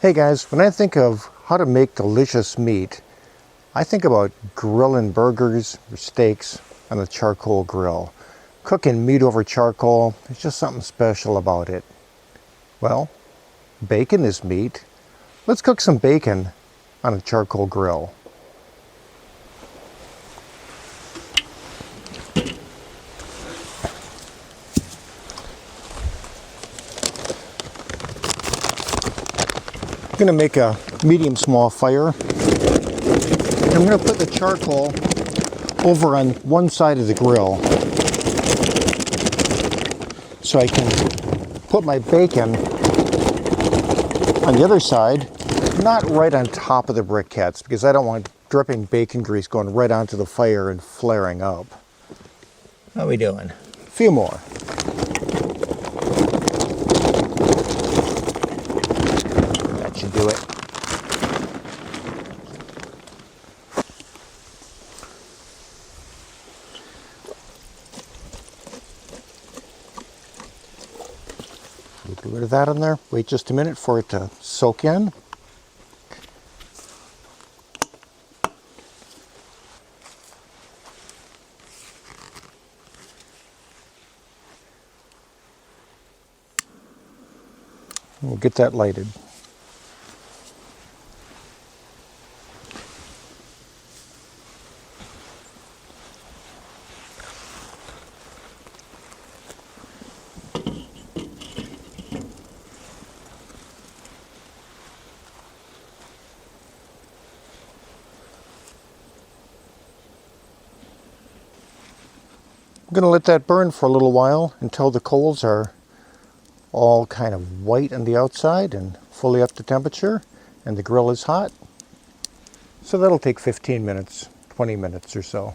Hey guys, when I think of how to make delicious meat, I think about grilling burgers or steaks on a charcoal grill. Cooking meat over charcoal, there's just something special about it. Well, bacon is meat. Let's cook some bacon on a charcoal grill. I'm going to make a medium-small fire. I'm going to put the charcoal over on one side of the grill so I can put my bacon on the other side, not right on top of the briquettes, because I don't want dripping bacon grease going right onto the fire and flaring up. How are we doing? A few more. That should do it. Get rid of that in there. Wait just a minute for it to soak in. We'll get that lighted. I'm going to let that burn for a little while until the coals are all kind of white on the outside and fully up to temperature and the grill is hot. So that'll take 15 minutes, 20 minutes or so.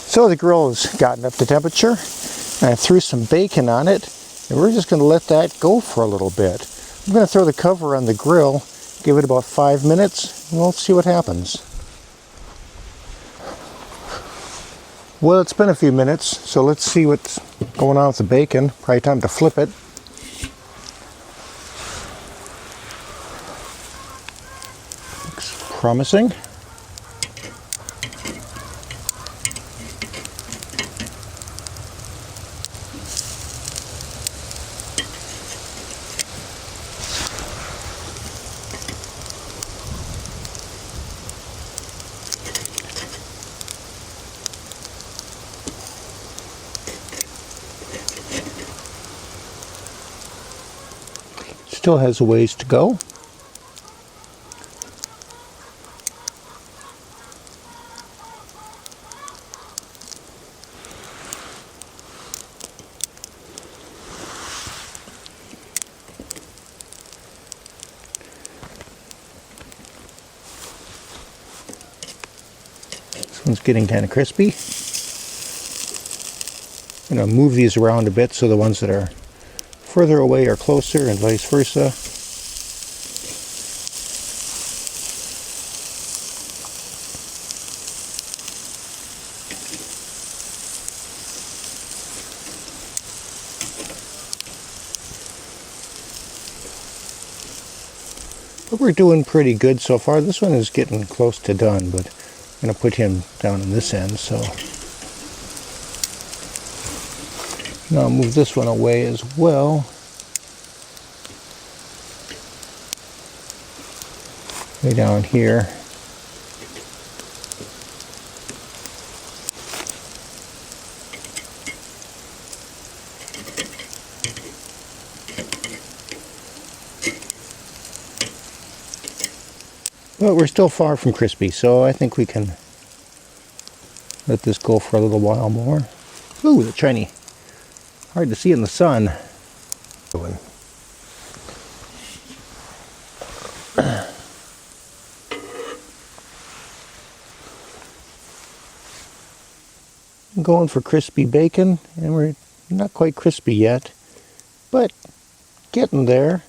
So the grill has gotten up to temperature and I threw some bacon on it and we're just going to let that go for a little bit. I'm going to throw the cover on the grill, give it about 5 minutes, and we'll see what happens. Well, it's been a few minutes, so let's see what's going on with the bacon. Probably time to flip it. Looks promising. Still has a ways to go. This one's getting kind of crispy. I'm going to move these around a bit so the ones that are further away are closer and vice versa. But we're doing pretty good so far. This one is getting close to done, but I'm going to put him down on this end. So now I'll move this one away as well. Way down here. But we're still far from crispy, so I think we can let this go for a little while more. Ooh, the shiny. Hard to see in the sun. I'm going for crispy bacon, and we're not quite crispy yet, but getting there.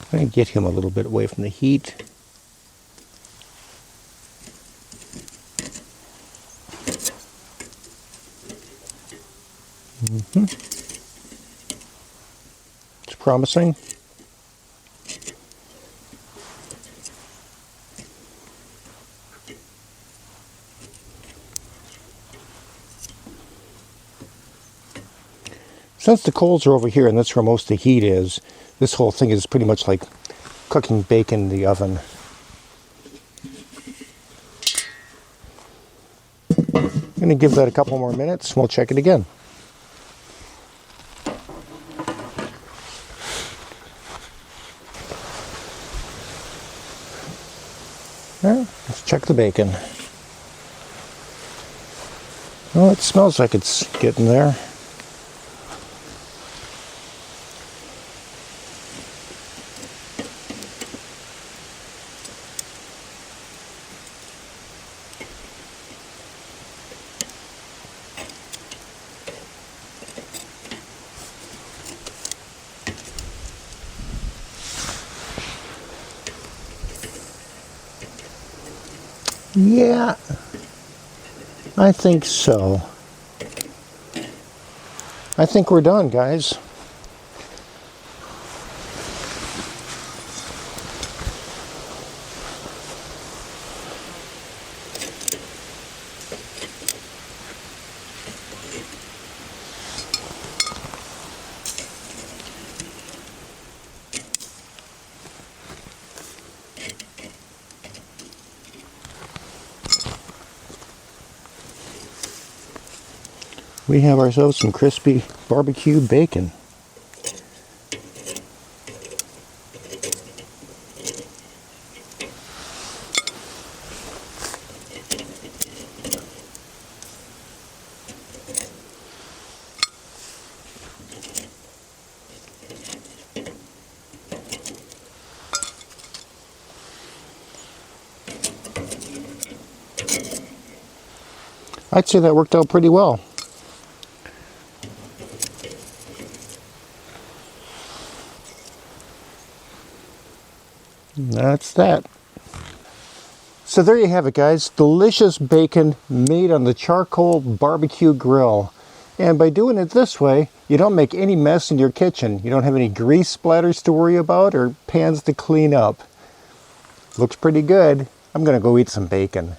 I'm going to get him a little bit away from the heat. It's promising. Since the coals are over here and that's where most of the heat is, this whole thing is pretty much like cooking bacon in the oven. I'm going to give that a couple more minutes and we'll check it again. All right, let's check the bacon. Well, it smells like it's getting there. Yeah, I think so. I think we're done, guys. We have ourselves some crispy barbecue bacon. I'd say that worked out pretty well. That's that. So there you have it, guys. Delicious bacon made on the charcoal barbecue grill. And by doing it this way, you don't make any mess in your kitchen. You don't have any grease splatters to worry about or pans to clean up. Looks pretty good. I'm gonna go eat some bacon.